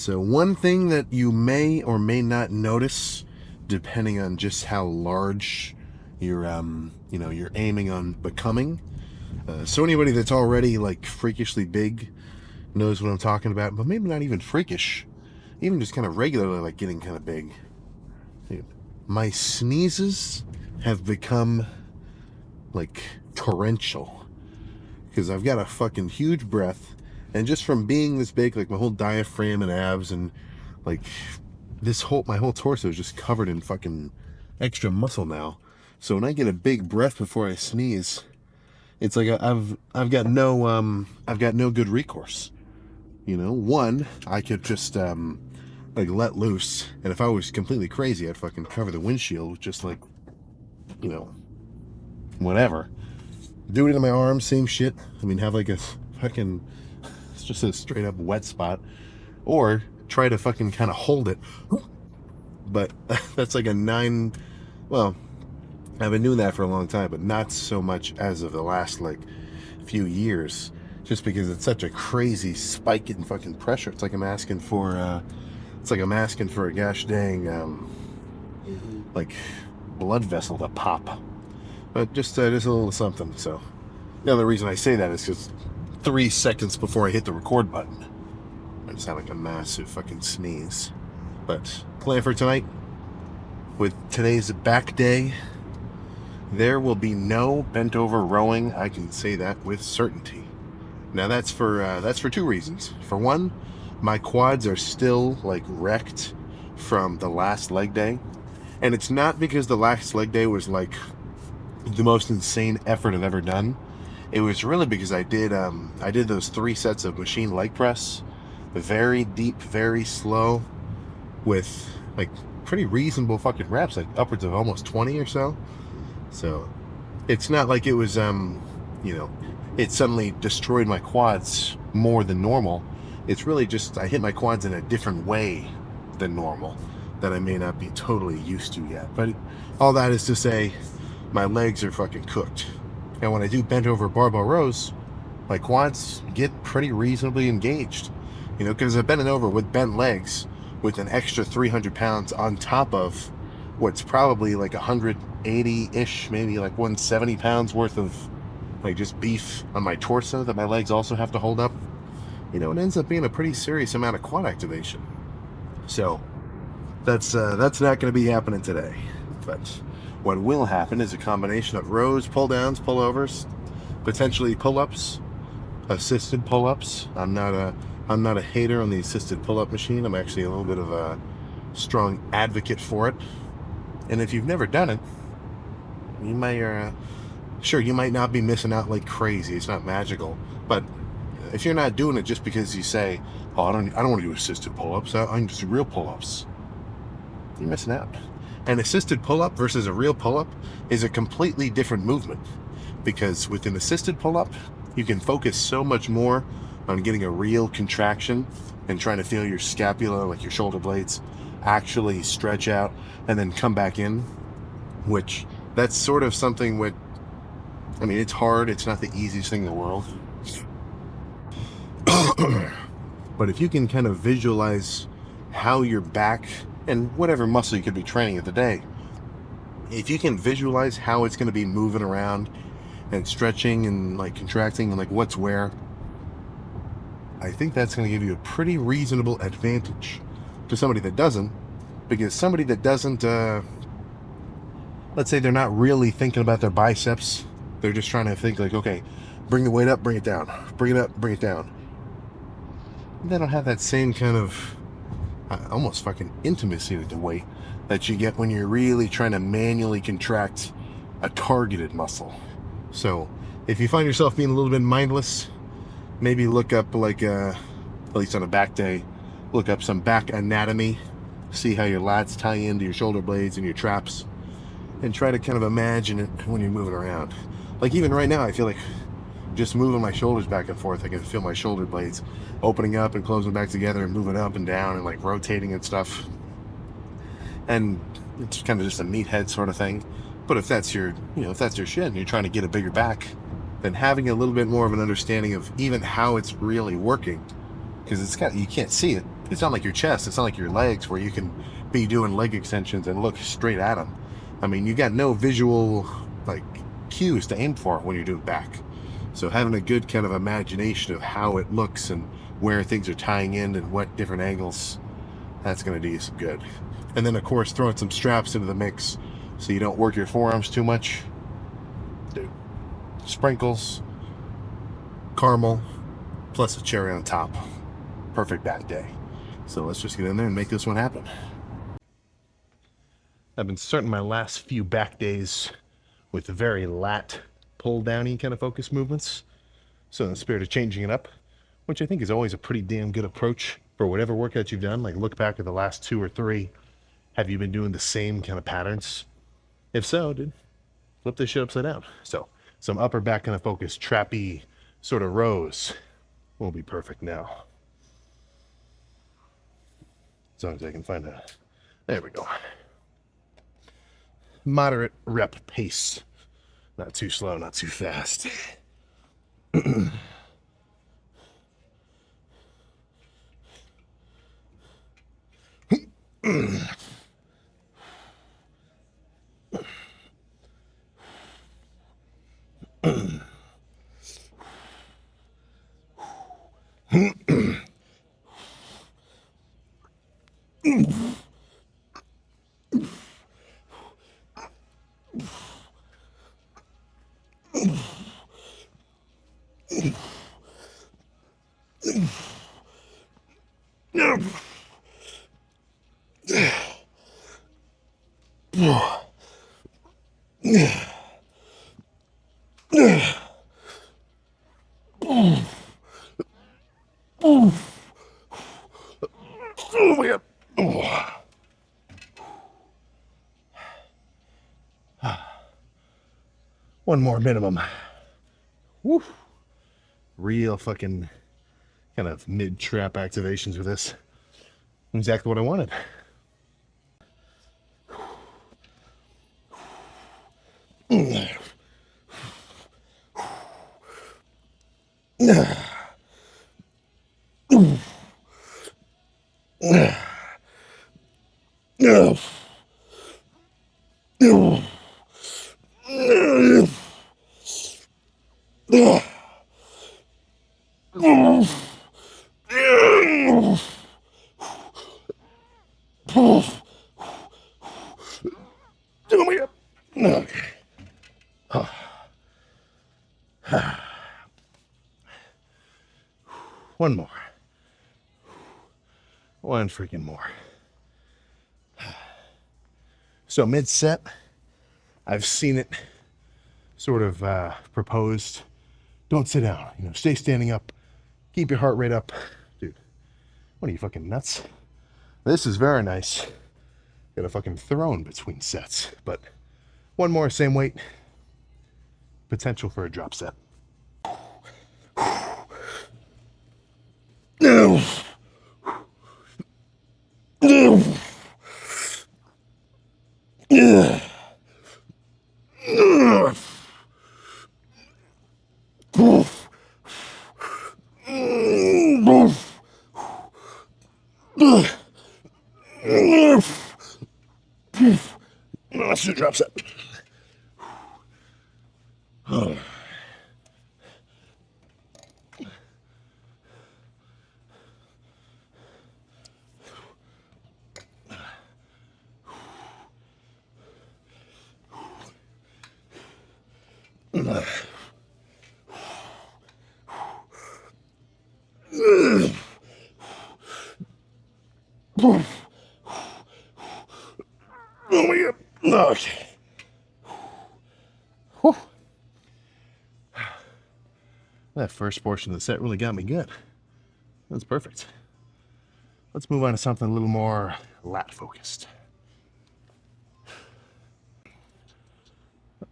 So one thing that you may or may not notice, depending on just how large you're aiming on becoming. So anybody that's already like freakishly big knows what I'm talking about, but maybe not even freakish, even just kind of regularly like getting kind of big. Dude, my sneezes have become like torrential because I've got a fucking huge breath, and just from being this big, like my whole diaphragm and abs and like my whole torso is just covered in fucking extra muscle now. So when I get a big breath before I sneeze, it's like I've got no good recourse. One, I could just like let loose, and if I was completely crazy, I'd fucking cover the windshield with just like you know whatever. Do it in my arms, same shit. I mean, have like a fucking it's just a straight up wet spot, or try to fucking kind of hold it. But that's like a nine. Well, I've been doing that for a long time, but not so much as of the last like few years, just because it's such a crazy spike in fucking pressure. It's like I'm asking for a gosh dang like blood vessel to pop. But just a little something. So the other reason I say that is because 3 seconds before I hit the record button, I just had like a massive fucking sneeze. But plan for tonight, with today's back day, there will be no bent over rowing. I can say that with certainty. Now that's for 2 reasons. For one, my quads are still like wrecked from the last leg day, and it's not because the last leg day was like the most insane effort I've ever done. It was really because I did those 3 sets of machine leg press, very deep, very slow, with like pretty reasonable fucking reps, like upwards of almost 20 or so. So it's not like it was it suddenly destroyed my quads more than normal. It's really just I hit my quads in a different way than normal that I may not be totally used to yet. But all that is to say, my legs are fucking cooked. And when I do bent over barbell rows, my quads get pretty reasonably engaged. Because I'm bending over with bent legs with an extra 300 pounds on top of what's probably like 180-ish, maybe like 170 pounds worth of like just beef on my torso that my legs also have to hold up. It ends up being a pretty serious amount of quad activation. So that's not going to be happening today. But what will happen is a combination of rows, pull downs, pullovers, potentially pull-ups, assisted pull-ups. I'm not a hater on the assisted pull-up machine. I'm actually a little bit of a strong advocate for it. And if you've never done it, you might not be missing out like crazy. It's not magical, but if you're not doing it just because you say, "Oh, I don't want to do assisted pull-ups. I can just do real pull-ups," you're missing out. An assisted pull-up versus a real pull-up is a completely different movement, because with an assisted pull-up, you can focus so much more on getting a real contraction and trying to feel your scapula, like your shoulder blades, actually stretch out and then come back in, which that's sort of something it's hard. It's not the easiest thing in the world. But if you can kind of visualize how your back and whatever muscle you could be training at the day, if you can visualize how it's going to be moving around and stretching and like contracting and like what's where, I think that's going to give you a pretty reasonable advantage to somebody that doesn't. Because somebody that doesn't, let's say they're not really thinking about their biceps, they're just trying to think like, okay, bring the weight up, bring it down, bring it up, bring it down. They don't have that same kind of almost fucking intimacy with the weight that you get when you're really trying to manually contract a targeted muscle. So if you find yourself being a little bit mindless, maybe look up like at least on a back day, look up some back anatomy, see how your lats tie into your shoulder blades and your traps, and try to kind of imagine it when you're moving around. Like even right now, I feel like just moving my shoulders back and forth, I can feel my shoulder blades opening up and closing back together and moving up and down and like rotating and stuff. And it's kind of just a meathead sort of thing. But if that's your shit and you're trying to get a bigger back, then having a little bit more of an understanding of even how it's really working, because you can't see it, it's not like your chest, it's not like your legs where you can be doing leg extensions and look straight at them. I mean, you got no visual like cues to aim for when you're doing back. So having a good kind of imagination of how it looks and where things are tying in and what different angles, that's going to do you some good. And then of course throwing some straps into the mix so you don't work your forearms too much. Dude, sprinkles, caramel, plus a cherry on top. Perfect back day. So let's just get in there and make this one happen. I've been starting my last few back days with very lat pull downy kind of focus movements. So in the spirit of changing it up, which I think is always a pretty damn good approach for whatever workout you've done, like look back at the last 2 or 3. Have you been doing the same kind of patterns? If so, dude, flip this shit upside down. So some upper back kind of focus, trappy sort of rows will be perfect now. As long as I can find a, there we go. Moderate rep pace. Not too slow, not too fast. Oh my God. One more minimum. Woo. Real fucking kind of mid-trap activations with this. Exactly what I wanted. One more. One freaking more. So mid-set, I've seen it sort of proposed. Don't sit down, you know, stay standing up. Keep your heart rate up. Dude, what are you, fucking nuts? This is very nice. Got a fucking throne between sets. But one more, same weight. Potential for a drop set. No. No. Let's do a drop set. Okay. Whew. That first portion of the set really got me good. That's perfect. Let's move on to something a little more lat-focused.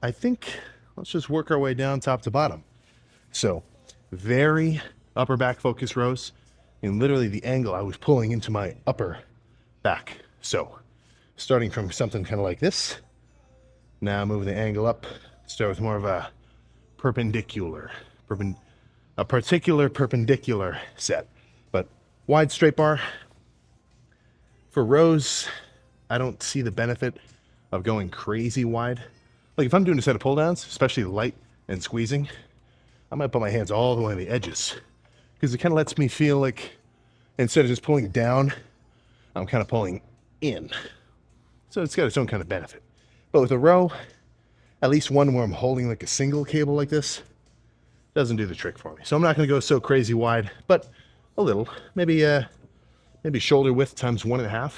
I think let's just work our way down top to bottom. So, very upper back focus rows, and literally the angle I was pulling into my upper back. So, starting from something kind of like this, now move the angle up, start with more of a perpendicular, a particular perpendicular set, but wide straight bar, For rows, I don't see the benefit of going crazy wide. Like if I'm doing a set of pull downs, especially light and squeezing, I might put my hands all the way on the edges because it kind of lets me feel like instead of just pulling down, I'm kind of pulling in. So it's got its own kind of benefit. But with a row, at least one where I'm holding like a single cable like this, doesn't do the trick for me. So I'm not going to go so crazy wide, but a little, maybe shoulder width times 1.5,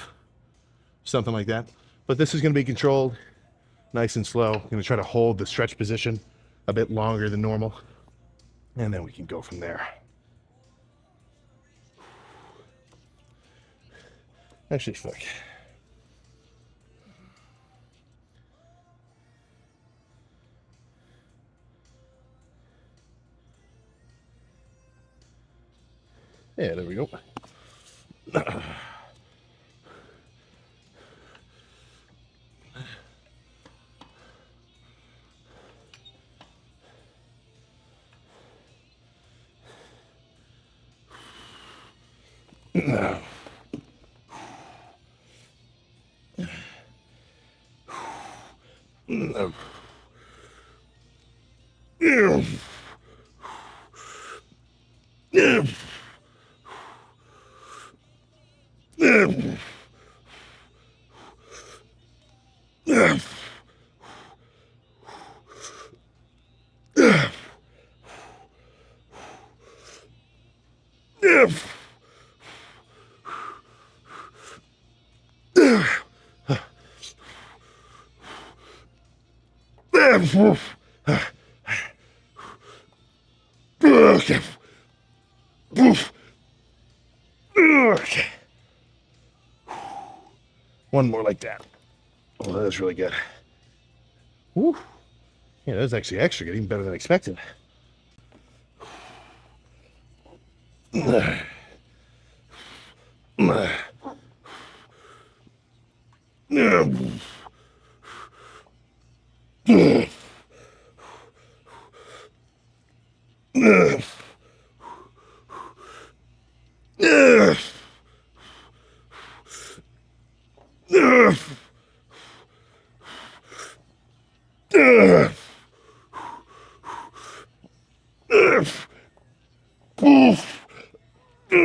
something like that. But this is going to be controlled nice and slow. I'm going to try to hold the stretch position a bit longer than normal, and then we can go from there. Actually, fuck. Yeah, there we go. Okay. Okay. One more like that. Oh, that was really good. Woo. Yeah, that was actually extra good, even better than expected.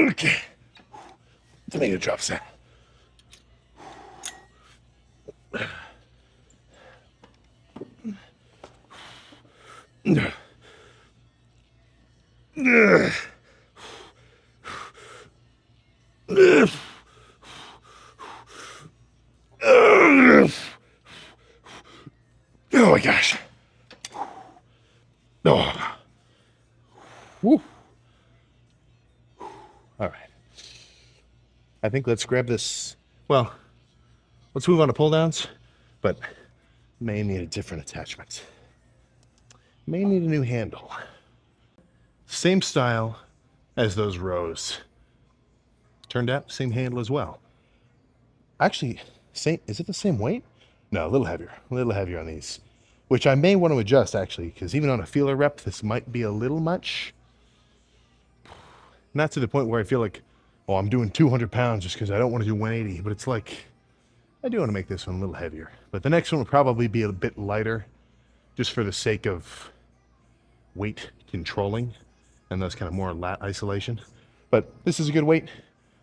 Okay. Tomato drops in. Oh my gosh. Oh. Woo. All right. I think let's grab this. Well, let's move on to pull downs, but may need a different attachment. May need a new handle. Same style as those rows. Turned out same handle as well. Actually, same. Is it the same weight? No, a little heavier on these, which I may want to adjust actually, because even on a feeler rep, this might be a little much. Not to the point where I feel like, oh, I'm doing 200 pounds just because I don't want to do 180, but it's like, I do want to make this one a little heavier. But the next one will probably be a bit lighter, just for the sake of weight controlling, and thus kind of more lat isolation. But this is a good weight.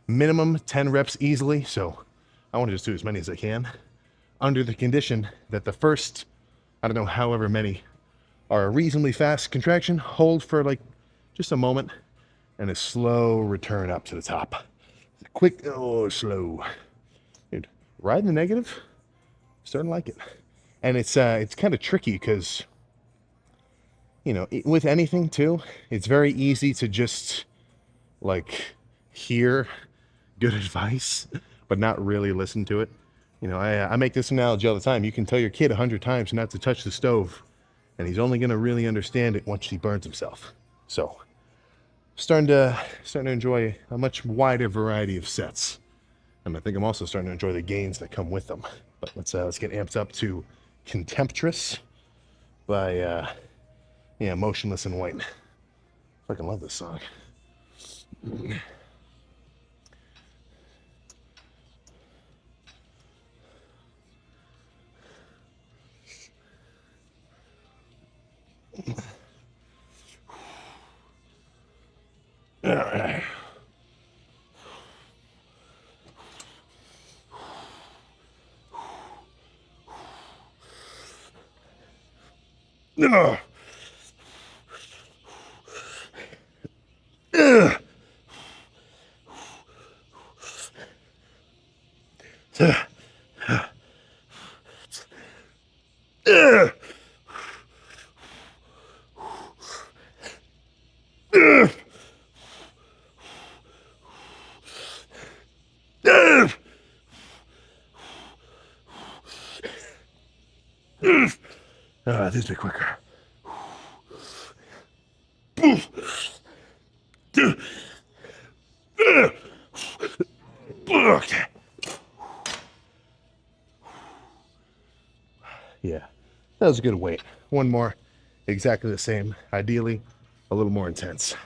Minimum 10 reps easily, so I want to just do as many as I can, under the condition that the first, I don't know, however many, are a reasonably fast contraction, hold for like just a moment, and a slow return up to the top. Quick, oh, slow. Dude, riding the negative, starting to like it. And it's kind of tricky because, you know, with anything too, it's very easy to just like hear good advice, but not really listen to it. You know, I make this analogy all the time. You can tell your kid 100 times not to touch the stove, and he's only going to really understand it once he burns himself. So, starting to enjoy a much wider variety of sets, and I think I'm also starting to enjoy the gains that come with them. But let's get amped up to "Contemptuous" by Motionless in White. Fucking love this song. All right. No. This be quicker. Okay. Yeah, that was a good weight. One more, exactly the same. Ideally, a little more intense.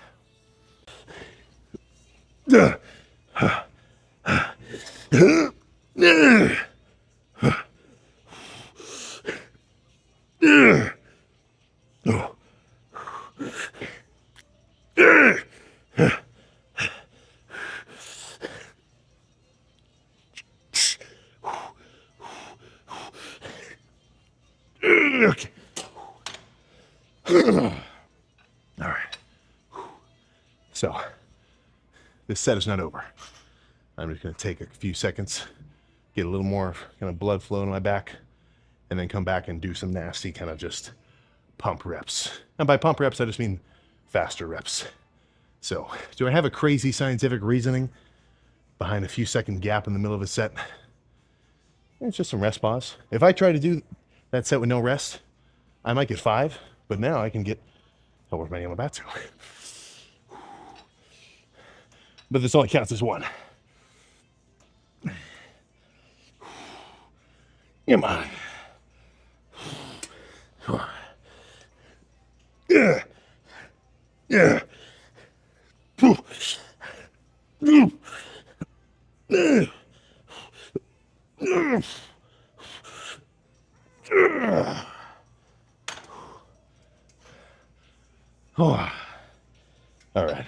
Okay. All right. So, this set is not over. I'm just going to take a few seconds, get a little more kind of blood flow in my back, and then come back and do some nasty kind of just pump reps. And by pump reps, I just mean faster reps. So, do I have a crazy scientific reasoning behind a few second gap in the middle of a set? It's just some rest pause. If I try to do that set with no rest, I might get 5, but now I can get however many I'm about to. But this only counts as 1. Come on. Yeah. Yeah. All right.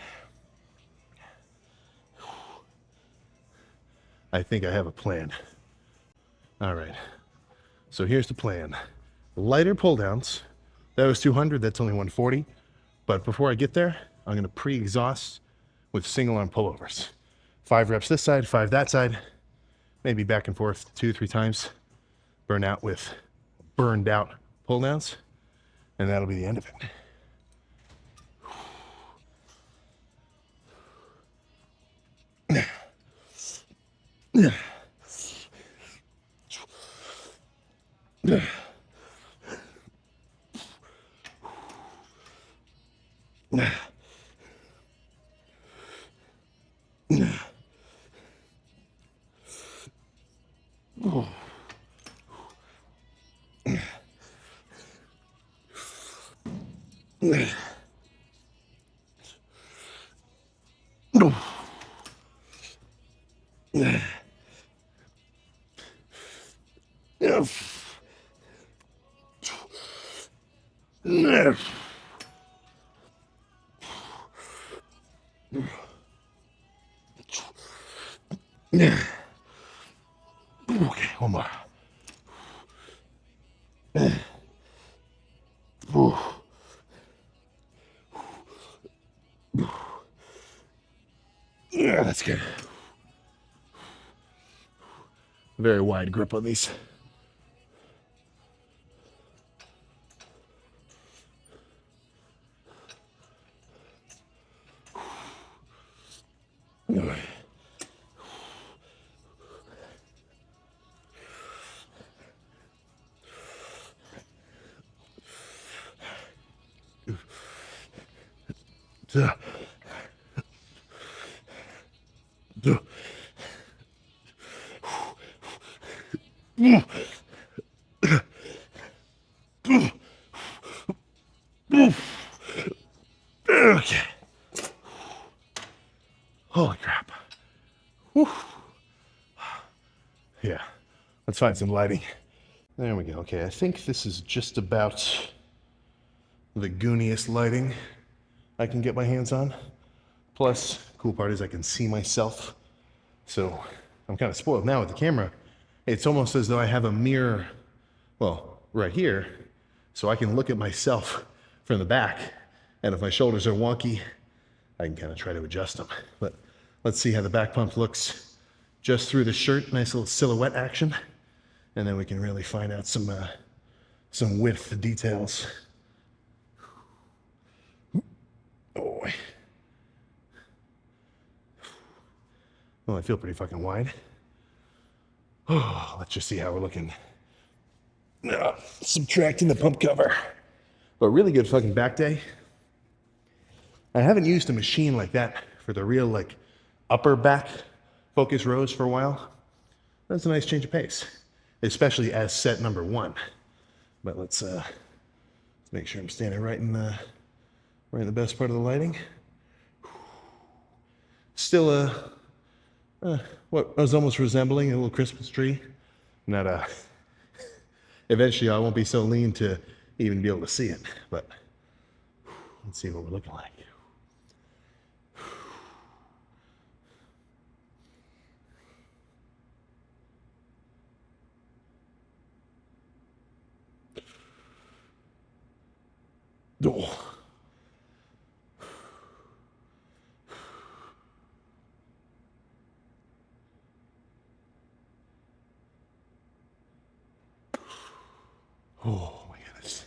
I think I have a plan. All right. So here's the plan. Lighter pull downs. That was 200, that's only 140. But before I get there, I'm gonna pre-exhaust with single arm pullovers. 5 reps this side, 5 that side, maybe back and forth 2-3 times. Burn out with burned out pull downs, and that'll be the end of it. Okay, one more. Yeah, that's good. Very wide grip on these. Okay. Holy crap. Whew. Yeah, let's find some lighting. There we go. Okay, I think this is just about the gooniest lighting I can get my hands on. Plus, cool part is I can see myself. So I'm kind of spoiled now with the camera. It's almost as though I have a mirror, well, right here, so I can look at myself from the back. And if my shoulders are wonky, I can kind of try to adjust them. But let's see how the back pump looks just through the shirt. Nice little silhouette action. And then we can really find out some width details. Oh, well, I feel pretty fucking wide. Oh, let's just see how we're looking. Subtracting the pump cover. But really good fucking back day. I haven't used a machine like that for the real like upper back focus rows for a while. That's a nice change of pace, especially as set number 1. But let's make sure I'm standing right in the best part of the lighting. Still what I was almost resembling a little Christmas tree. Not eventually I won't be so lean to even be able to see it, but let's see what we're looking like. Oh. Oh my goodness.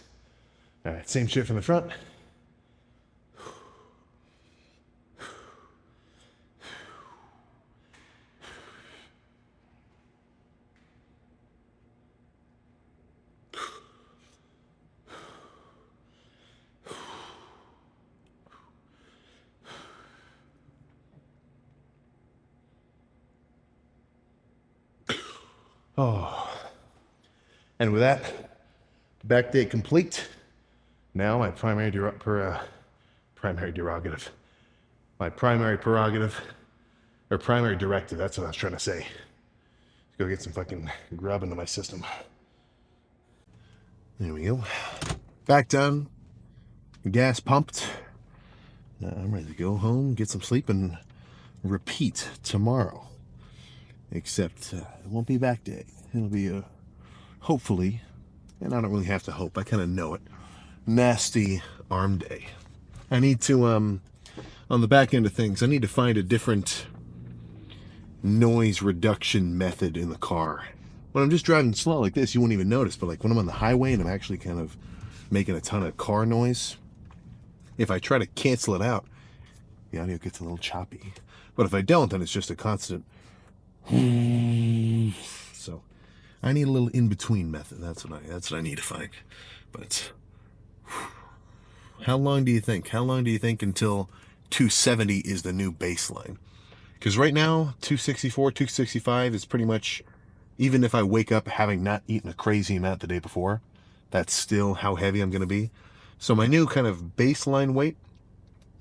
All right, same shit from the front. Oh. And with that, back day complete. Now my primary prerogative, or primary directive, that's what I was trying to say. Let's go get some fucking grub into my system. There we go. Back done. Gas pumped. I'm ready to go home, get some sleep, and repeat tomorrow. Except it won't be back day. It'll be hopefully, and I don't really have to hope, I kind of know it, nasty arm day. I need to, on the back end of things, I need to find a different noise reduction method in the car. When I'm just driving slow like this, you won't even notice, but like when I'm on the highway and I'm actually kind of making a ton of car noise, if I try to cancel it out, the audio gets a little choppy. But if I don't, then it's just a constant. So I need a little in-between method. That's what I need to find. But how long do you think? How long do you think until 270 is the new baseline? Because right now, 264, 265 is pretty much, even if I wake up having not eaten a crazy amount the day before, that's still how heavy I'm going to be. So my new kind of baseline weight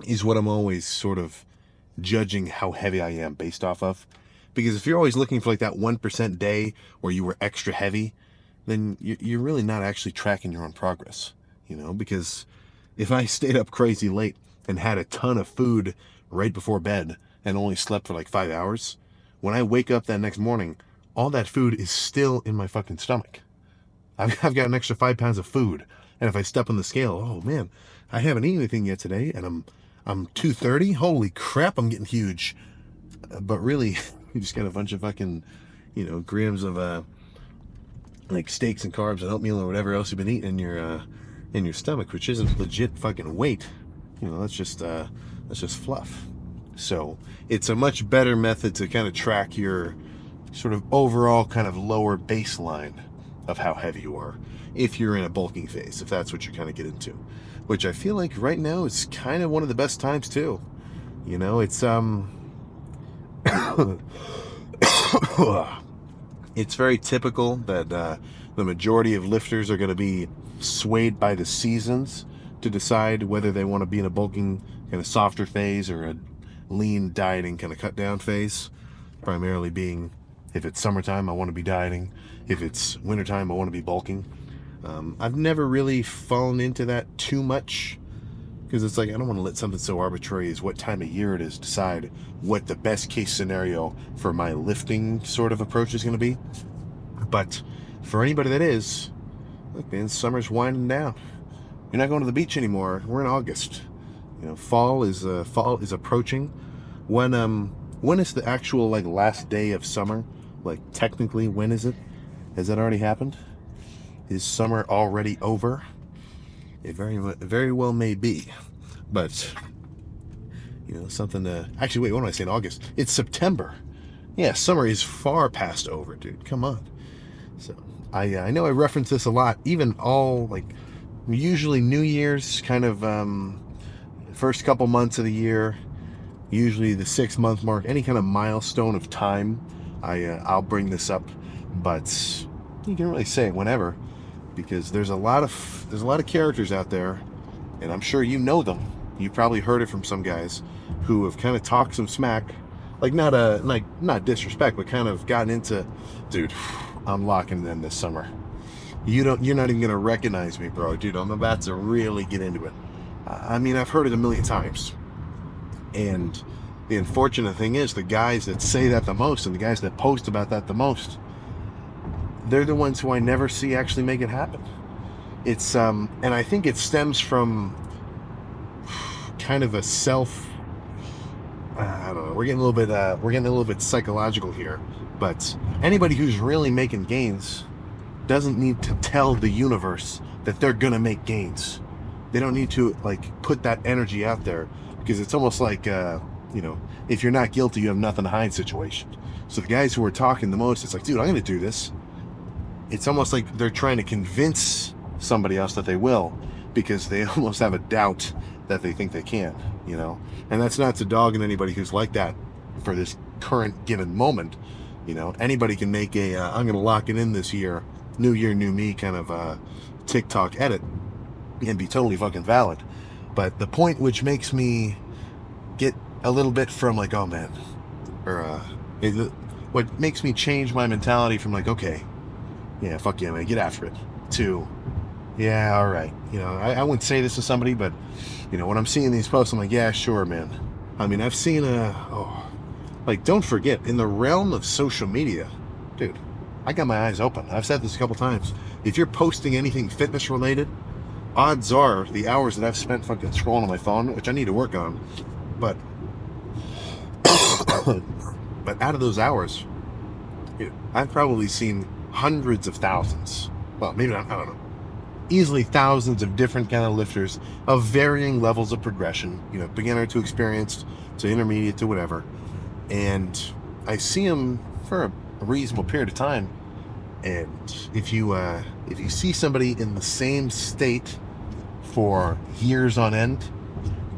is what I'm always sort of judging how heavy I am based off of. Because if you're always looking for like that 1% day where you were extra heavy, then you're really not actually tracking your own progress, you know? Because if I stayed up crazy late and had a ton of food right before bed and only slept for like 5 hours, when I wake up that next morning, all that food is still in my fucking stomach. I've got an extra 5 pounds of food. And if I step on the scale, oh man, I haven't eaten anything yet today, and I'm 230. Holy crap, I'm getting huge. But really, you just got a bunch of fucking, grams of like steaks and carbs and oatmeal or whatever else you've been eating in your stomach, which isn't legit fucking weight. That's just fluff. So it's a much better method to kind of track your sort of overall kind of lower baseline of how heavy you are if you're in a bulking phase, if that's what you're kind of get into, which I feel like right now is kind of one of the best times too. It's it's very typical that the majority of lifters are going to be swayed by the seasons to decide whether they want to be in a bulking kind of softer phase or a lean dieting kind of cut down phase. Primarily being, if it's summertime, I want to be dieting. If it's wintertime, I want to be bulking. I've never really fallen into that too much, because it's like I don't want to let something so arbitrary as what time of year it is decide what the best case scenario for my lifting sort of approach is going to be. But for anybody that is, look, man, summer's winding down. You're not going to the beach anymore. We're in August. Fall is approaching. When is the actual like last day of summer? Like technically, when is it? Has that already happened? Is summer already over? It very well may be, but something to actually wait. What am I saying? August? It's September. Yeah, summer is far past over, dude. Come on. So I know I reference this a lot. Even all like usually New Year's kind of first couple months of the year, usually the 6 month mark, any kind of milestone of time, I'll bring this up. But you can really say it whenever, because there's a lot of characters out there, and I'm sure you know them. You probably heard it from some guys who have kind of talked some smack, like not disrespect, but kind of gotten into, dude, I'm locking in this summer. You're not even gonna recognize me, bro, dude. I'm about to really get into it. I mean, I've heard it a million times, and the unfortunate thing is the guys that say that the most and the guys that post about that the most, they're the ones who I never see actually make it happen. It's and I think it stems from kind of a self. I don't know. We're getting a little bit psychological here, but anybody who's really making gains doesn't need to tell the universe that they're gonna make gains. They don't need to like put that energy out there, because it's almost like if you're not guilty, you have nothing to hide situation. So the guys who are talking the most, it's like, dude, I'm gonna do this. It's almost like they're trying to convince somebody else that they will, because they almost have a doubt that they think they can, and that's not to dog on anybody who's like that for this current given moment. Anybody can make a I'm gonna lock it in this year, new year, new me kind of TikTok edit and be totally fucking valid. But the point which makes me get a little bit from like, oh man, or what makes me change my mentality from like, okay, yeah, fuck yeah, man, get after it, to, yeah, all right. I wouldn't say this to somebody, but when I'm seeing these posts, I'm like, yeah, sure, man. I mean, I've seen like, don't forget, in the realm of social media, dude, I got my eyes open. I've said this a couple times. If you're posting anything fitness related, odds are the hours that I've spent fucking scrolling on my phone, which I need to work on, but but out of those hours, I've probably seen hundreds of thousands. Well, maybe not, I don't know. Easily thousands of different kind of lifters of varying levels of progression, beginner to experienced to intermediate to whatever. And I see them for a reasonable period of time. And if you see somebody in the same state for years on end,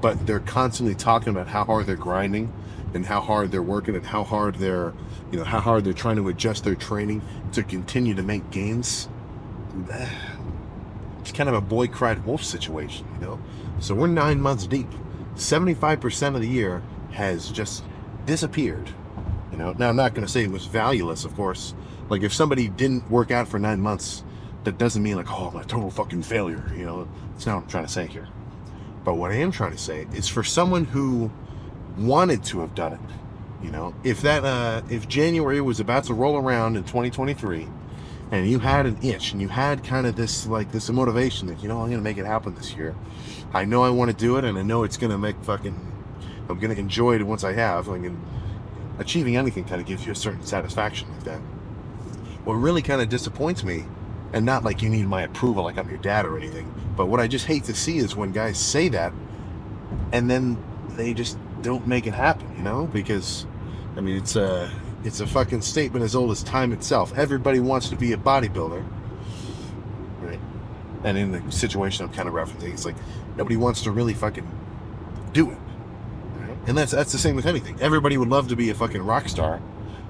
but they're constantly talking about how hard they're grinding and how hard they're working and how hard they're trying to adjust their training to continue to make gains, it's kind of a boy cried wolf situation, So we're 9 months deep. 75% of the year has just disappeared. Now I'm not going to say it was valueless, of course. Like if somebody didn't work out for 9 months, that doesn't mean like, oh, I'm a total fucking failure. That's not what I'm trying to say here. But what I am trying to say is, for someone who wanted to have done it, if January was about to roll around in 2023, and you had an itch and you had kind of this motivation that, I'm going to make it happen this year. I know I want to do it, and I know it's going to I'm going to enjoy it once I have. Achieving anything kind of gives you a certain satisfaction like that. What really kind of disappoints me, and not like you need my approval like I'm your dad or anything, but what I just hate to see is when guys say that and then they just don't make it happen, because I mean, it's a fucking statement as old as time itself. Everybody wants to be a bodybuilder, right? And in the situation I'm kind of referencing, it's like nobody wants to really fucking do it, right? And that's the same with anything. Everybody would love to be a fucking rock star,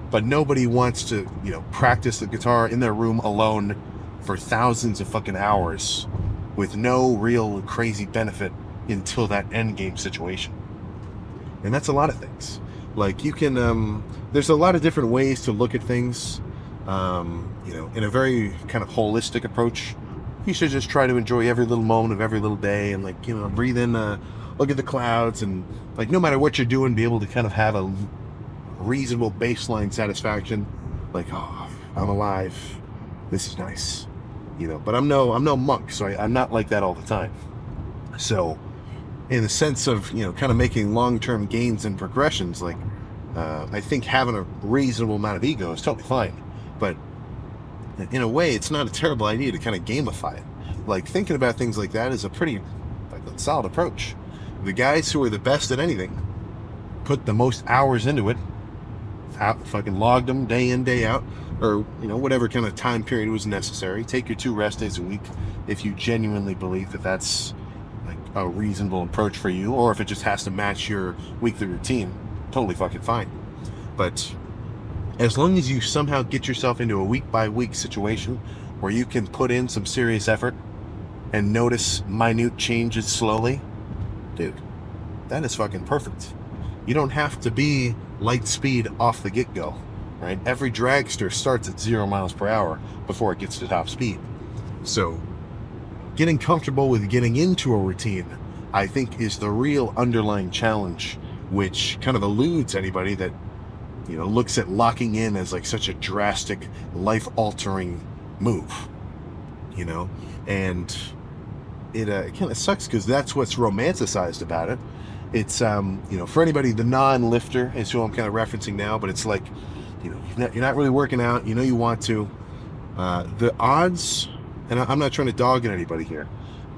but nobody wants to, practice the guitar in their room alone for thousands of fucking hours with no real crazy benefit until that end game situation. And that's a lot of things. Like you can, there's a lot of different ways to look at things, in a very kind of holistic approach. you should just try to enjoy every little moment of every little day, and like, breathe in, look at the clouds, and like, no matter what you're doing, be able to kind of have a reasonable baseline satisfaction. Like, oh, I'm alive. This is nice, But I'm no monk, so I'm not like that all the time. So, in the sense of kind of making long-term gains and progressions, like I think having a reasonable amount of ego is totally fine. But in a way, it's not a terrible idea to kind of gamify it. Like, thinking about things like that is a pretty solid approach. The guys who are the best at anything put the most hours into it, fucking logged them day in, day out, or whatever kind of time period was necessary. Take your 2 rest days a week if you genuinely believe that that's like a reasonable approach for you, or if it just has to match your weekly routine. Totally fucking fine. But as long as you somehow get yourself into a week by week situation where you can put in some serious effort and notice minute changes slowly, dude, that is fucking perfect. You don't have to be light speed off the get-go, right? Every dragster starts at 0 miles per hour before it gets to top speed. So getting comfortable with getting into a routine, I think, is the real underlying challenge, which kind of eludes anybody that looks at locking in as like such a drastic, life-altering move, and it kind of sucks because that's what's romanticized about it. It's for anybody, the non-lifter is who I'm kind of referencing now, but it's like, you're not really working out, you want to. The odds, and I'm not trying to dog at anybody here,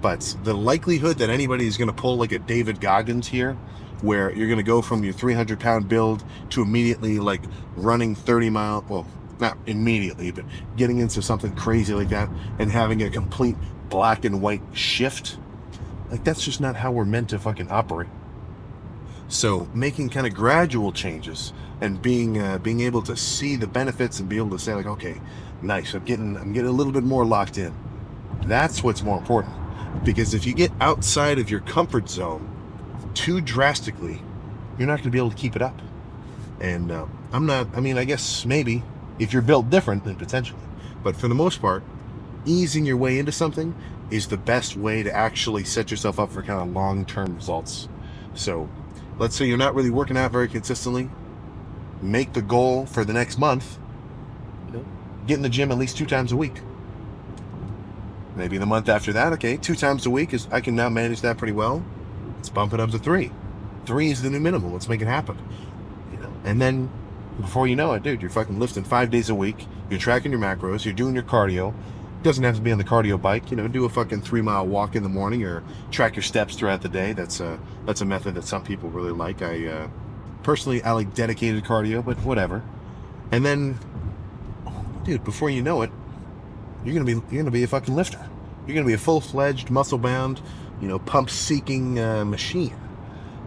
but the likelihood that anybody is going to pull like a David Goggins here, where you're going to go from your 300-pound build to immediately like running 30 mile, well, not immediately, but getting into something crazy like that and having a complete black and white shift, like, that's just not how we're meant to fucking operate. So making kind of gradual changes and being able to see the benefits and be able to say like, okay, nice, I'm getting a little bit more locked in. That's what's more important. Because if you get outside of your comfort zone too drastically, you're not going to be able to keep it up. And I guess maybe if you're built different, then potentially. But for the most part, easing your way into something is the best way to actually set yourself up for kind of long-term results. So let's say you're not really working out very consistently. Make the goal for the next month, get in the gym at least 2 times a week. Maybe the month after that, okay, 2 times a week I can now manage that pretty well. Let's bump it up to 3. 3 is the new minimum. Let's make it happen. And then before you know it, dude, you're fucking lifting 5 days a week. You're tracking your macros. You're doing your cardio. Doesn't have to be on the cardio bike. Do a fucking 3-mile walk in the morning, or track your steps throughout the day. That's a method that some people really like. Personally, I like dedicated cardio, but whatever. And then, dude, before you know it, you're gonna be a fucking lifter. You're gonna be a full-fledged, muscle-bound, pump-seeking machine.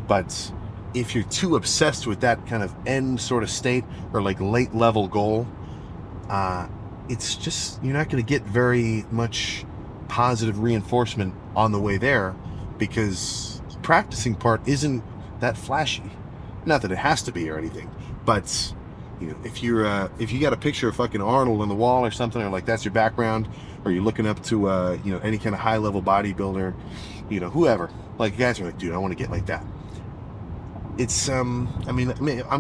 But if you're too obsessed with that kind of end sort of state, or like late level goal, it's just, you're not going to get very much positive reinforcement on the way there, because the practicing part isn't that flashy. Not that it has to be or anything, but if you got a picture of fucking Arnold on the wall or something, or like that's your background, or you're looking up to any kind of high level bodybuilder, whoever, like, guys are like, dude, I want to get like that. It's I'm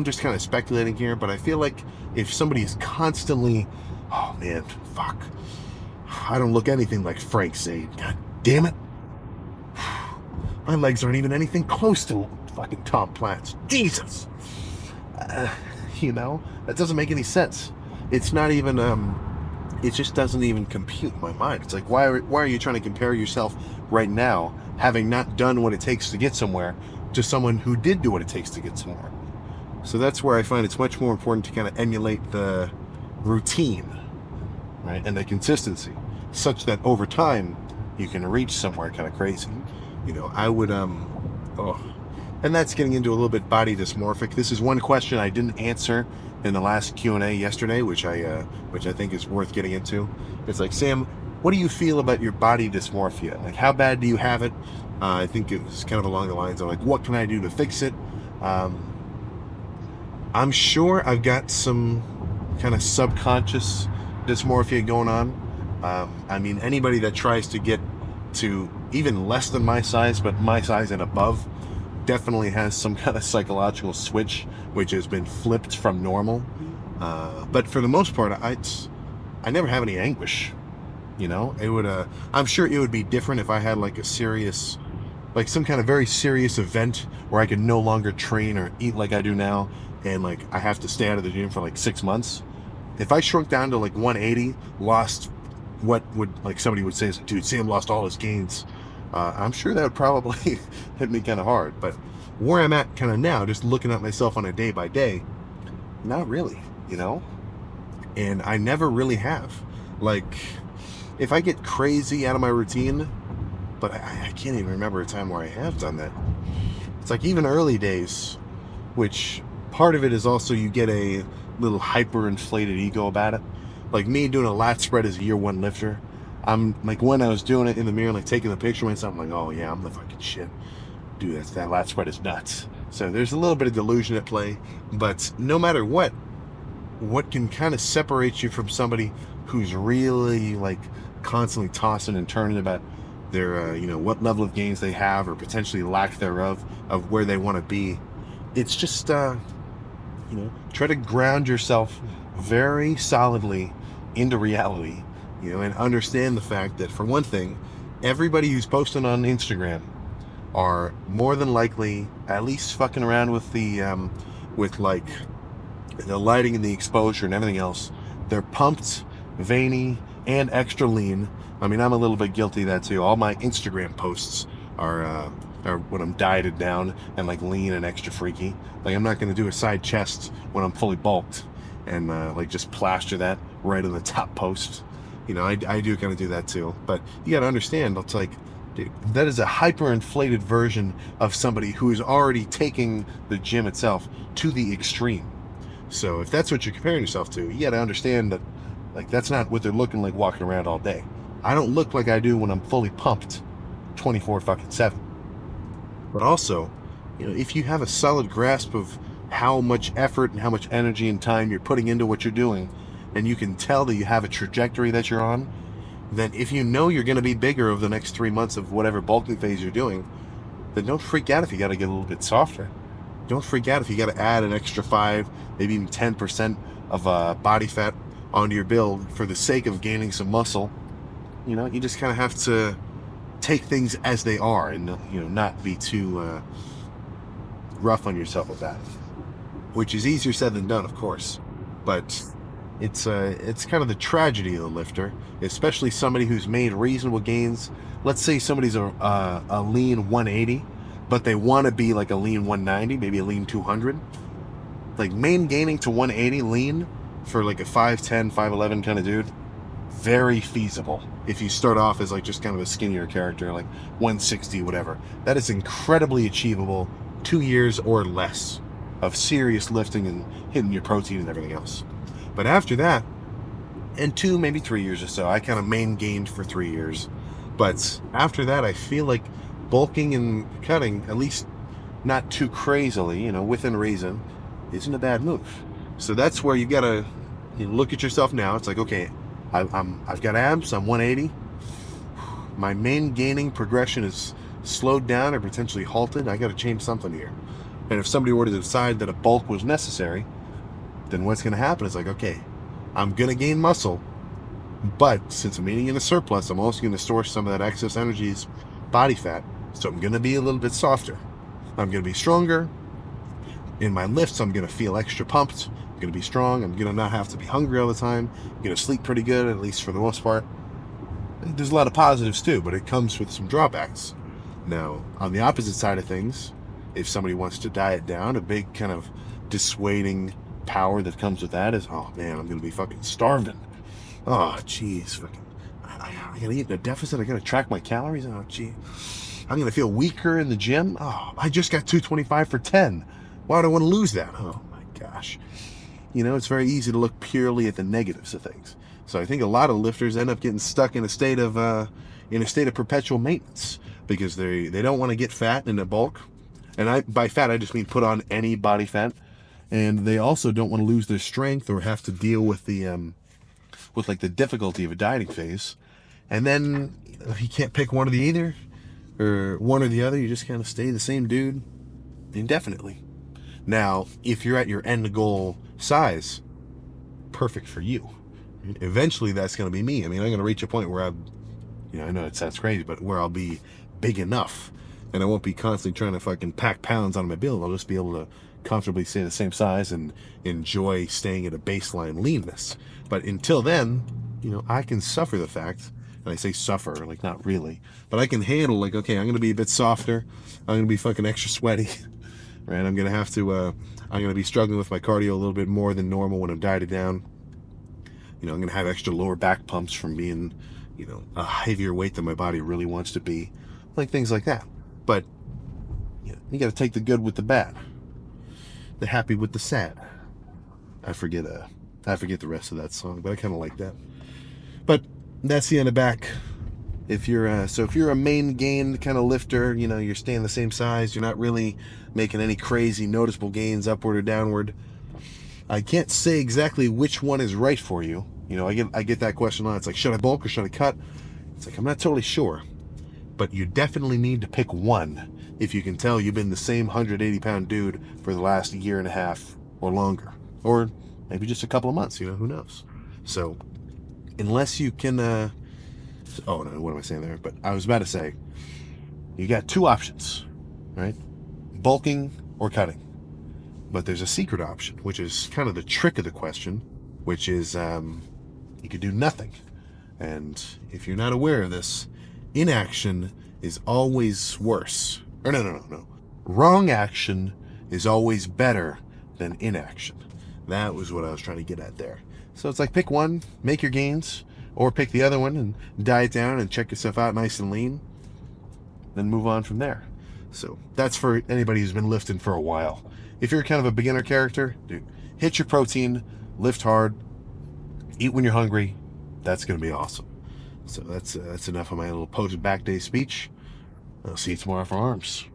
just kind of speculating here, but I feel like if somebody is constantly, oh man, fuck, I don't look anything like Frank Zane, god damn it, my legs aren't even anything close to fucking Tom Platt's, Jesus, that doesn't make any sense. It's not even it just doesn't even compute in my mind. It's like, why are you trying to compare yourself right now, having not done what it takes to get somewhere, to someone who did do what it takes to get somewhere? So that's where I find it's much more important to kind of emulate the routine, right, and the consistency, such that over time you can reach somewhere kind of crazy. I would and that's getting into a little bit body dysmorphic. This is one question I didn't answer in the last Q&A yesterday, which I think is worth getting into. It's like, Sam, what do you feel about your body dysmorphia? Like, how bad do you have it? I think it was kind of along the lines of like, what can I do to fix it? I'm sure I've got some kind of subconscious dysmorphia going on, I mean, anybody that tries to get to even less than my size, but my size and above, definitely has some kind of psychological switch, which has been flipped from normal. But for the most part, I never have any anguish. You know, it would. I'm sure it would be different if I had like a serious, like some kind of very serious event where I could no longer train or eat like I do now, and like I have to stay out of the gym for like 6 months. If I shrunk down to like 180, lost what would like somebody would say is, dude, Sam lost all his gains. I'm sure that would probably hit me kind of hard. But where I'm at kind of now, just looking at myself on a day by day, not really, you know. And I never really have. Like, if I get crazy out of my routine, but I can't even remember a time where I have done that. It's like even early days, which part of it is also you get a little hyper inflated ego about it. Like me doing a lat spread as a year one lifter. I'm like, when I was doing it in the mirror, like taking the picture of myself, I'm like, oh yeah, I'm the fucking shit. Dude, that lat spread is nuts. So there's a little bit of delusion at play, but no matter what can kind of separate you from somebody who's really like constantly tossing and turning about their what level of gains they have or potentially lack thereof of where they want to be. It's just try to ground yourself very solidly into reality, and understand the fact that, for one thing, everybody who's posting on Instagram are more than likely at least fucking around with the with like the lighting and the exposure and everything else. They're pumped, veiny, and extra lean. I mean, I'm a little bit guilty of that too. All my Instagram posts are when I'm dieted down and like lean and extra freaky. Like, I'm not going to do a side chest when I'm fully bulked and like just plaster that right on the top post. I do kind of do that too. But you got to understand, it's like, dude, that is a hyperinflated version of somebody who is already taking the gym itself to the extreme. So if that's what you're comparing yourself to, you got to understand that, like, that's not what they're looking like walking around all day. I don't look like I do when I'm fully pumped 24 fucking 7. But also, if you have a solid grasp of how much effort and how much energy and time you're putting into what you're doing, and you can tell that you have a trajectory that you're on, then if you know you're going to be bigger over the next 3 months of whatever bulking phase you're doing, then don't freak out if you got to get a little bit softer. Don't freak out if you got to add an extra 5, maybe even 10% of body fat onto your build for the sake of gaining some muscle. You just kind of have to take things as they are and not be too rough on yourself with that. Which is easier said than done, of course. But it's kind of the tragedy of the lifter, especially somebody who's made reasonable gains. Let's say somebody's a lean 180, but they want to be like a lean 190, maybe a lean 200. Like, main gaining to 180 lean for like a 5'10", 5'11" kind of dude, very feasible. If you start off as like just kind of a skinnier character, like 160, whatever, that is incredibly achievable. 2 years or less of serious lifting and hitting your protein and everything else. But after that, and 2, maybe 3 years or so, I kind of main gained for 3 years. But after that, I feel like bulking and cutting, at least not too crazily, within reason, isn't a bad move. So that's where you gotta look at yourself now. It's like, okay, I've got abs. I'm 180. My main gaining progression is slowed down or potentially halted. I got to change something here. And if somebody were to decide that a bulk was necessary, then what's going to happen is like, okay, I'm going to gain muscle, but since I'm eating in a surplus, I'm also going to store some of that excess energy as body fat. So I'm going to be a little bit softer. I'm going to be stronger. In my lifts, I'm going to feel extra pumped. I'm going to be strong. I'm going to not have to be hungry all the time. I'm going to sleep pretty good, at least for the most part. There's a lot of positives too, but it comes with some drawbacks. Now, on the opposite side of things, if somebody wants to diet down, a big kind of dissuading power that comes with that is, oh man, I'm going to be fucking starving. Oh, jeez, fucking, I gotta eat in a deficit. I gotta track my calories. Oh, gee, I'm gonna feel weaker in the gym. Oh, I just got 225 for 10. Why do I want to lose that? Oh my gosh. It's very easy to look purely at the negatives of things. So I think a lot of lifters end up getting stuck in a state of perpetual maintenance because they don't want to get fat in a bulk. And by fat I just mean put on any body fat. And they also don't want to lose their strength or have to deal with the with like the difficulty of a dieting phase. And then if you can't pick one or the either, or one or the other, you just kind of stay the same dude indefinitely. Now, if you're at your end goal size, perfect for you. Eventually, that's going to be me. I mean, I'm going to reach a point where I know it sounds crazy, but where I'll be big enough, and I won't be constantly trying to fucking pack pounds on my build. I'll just be able to comfortably stay the same size and enjoy staying at a baseline leanness. But until then, I can suffer the fact, and I say suffer, like not really, but I can handle like, okay, I'm going to be a bit softer. I'm going to be fucking extra sweaty, right? I'm going to have to, I'm going to be struggling with my cardio a little bit more than normal when I'm dieted down. I'm going to have extra lower back pumps from being, a heavier weight than my body really wants to be. Like things like that. But, you got to take the good with the bad. The happy with the sad. I forget the rest of that song, but I kind of like that. But that's the end of back. If you're a main gain kind of lifter, you're staying the same size, you're not really making any crazy noticeable gains upward or downward. I can't say exactly which one is right for you. I get that question a lot. It's like, should I bulk or should I cut? It's like, I'm not totally sure. But you definitely need to pick one if you can tell you've been the same 180-pound dude for the last year and a half or longer. Or maybe just a couple of months, who knows? So, unless you can... oh, no, what am I saying there? But I was about to say, you got two options, right? Bulking or cutting. But there's a secret option, which is kind of the trick of the question, which is you could do nothing. And if you're not aware of this, inaction is always worse. Or no. Wrong action is always better than inaction. That was what I was trying to get at there. So it's like pick one, make your gains, or pick the other one and diet down and check yourself out nice and lean, then move on from there. So that's for anybody who's been lifting for a while. If you're kind of a beginner character, dude, hit your protein, lift hard, eat when you're hungry. That's going to be awesome. So that's enough of my little post back day speech. I'll see you tomorrow for arms.